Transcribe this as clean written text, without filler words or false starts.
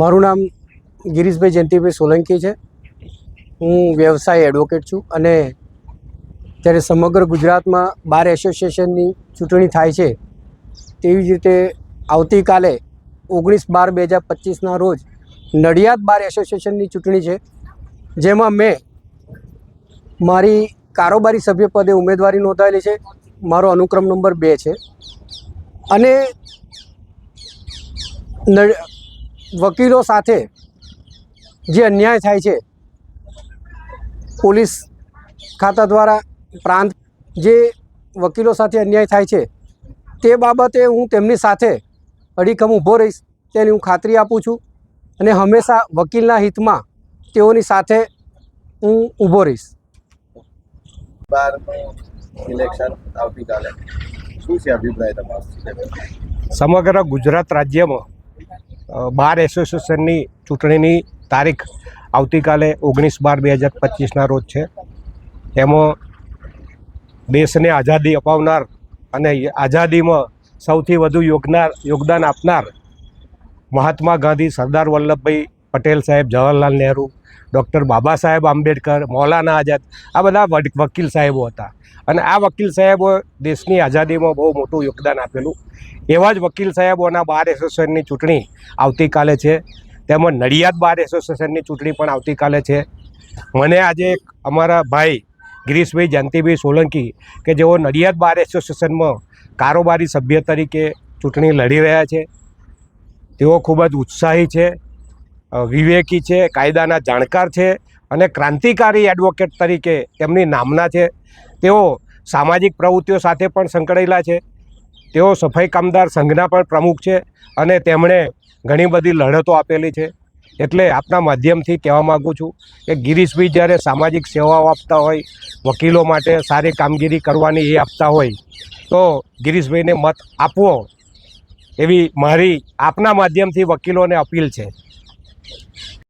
મારું નામ ગિરીશભાઈ જયંતિભાઈ સોલંકી છે। હું વ્યવસાય એડવોકેટ છું અને જ્યારે સમગ્ર ગુજરાતમાં બાર એસોસિએશનની ચૂંટણી થાય છે તેવી જ રીતે આવતીકાલે 19/12/2025ના રોજ નડિયાદ બાર એસોસિએશનની ચૂંટણી છે, જેમાં મેં મારી કારોબારી સભ્ય પદે ઉમેદવારી નોંધાવેલી છે। મારો અનુક્રમ નંબર 2 છે અને વકીલો સાથે જે અન્યાય થાય છે, પોલીસ ખાતા દ્વારા પ્રાંત જે વકીલો સાથે અન્યાય થાય છે તે બાબતે હું તેમની સાથે અડીખમ ઊભો રહીશ તેની હું ખાતરી આપું છું અને હંમેશા વકીલના હિતમાં તેઓની સાથે હું ઊભો રહીશ। ઇલેક્શન આવતીકાલે શું છે અભિપ્રાય તમારો? સમગ્ર ગુજરાત રાજ્યમાં બાર એસોસિએશનની ચૂંટણીની તારીખ આવતીકાલે 19/12/2025ના રોજ છે। એમાં દેશને આઝાદી અપાવનાર અને આઝાદીમાં સૌથી વધુ યોગદાન આપનાર મહાત્મા ગાંધી, સરદાર વલ્લભભાઈ પટેલ સાહેબ, જવાહરલાલ નહેરુ, ડૉક્ટર બાબા સાહેબ આંબેડકર, મૌલાના આઝાદ, આ બધા વકીલ સાહેબો હતા અને આ વકીલ સાહેબો દેશની આઝાદીમાં બહુ મોટું યોગદાન આપેલું। એવા જ વકીલ સાહેબોના બાર એસોસિએશનની ચૂંટણી આવતીકાલે છે, તેમાં નડિયાદ બાર એસોસિએશનની ચૂંટણી પણ આવતીકાલે છે। મને આજે અમારા ભાઈ ગિરીશભાઈ જયંતિભાઈ સોલંકી કે જેઓ નડિયાદ બાર એસોસિએશનમાં કારોબારી સભ્ય તરીકે ચૂંટણી લડી રહ્યા છે, તેઓ ખૂબ જ ઉત્સાહી છે, વિવેકી છે, કાયદાના જાણકાર છે અને ક્રાંતિકારી એડવોકેટ તરીકે તેમની નામના છે। તેઓ સામાજિક પ્રવૃત્તિઓ સાથે પણ સંકળાયેલા છે। તેઓ સફાઈ કામદાર સંઘના પણ પ્રમુખ છે અને તેમણે ઘણી બધી લડતો આપેલી છે। એટલે આપના માધ્યમથી કહેવા માગું છું કે ગિરીશભાઈ જ્યારે સામાજિક સેવાઓ આપતા હોય, વકીલો માટે સારી કામગીરી કરવાની એ આપતા હોય તો ગિરીશભાઈને મત આપવો એવી મારી આપના માધ્યમથી વકીલોને અપીલ છે।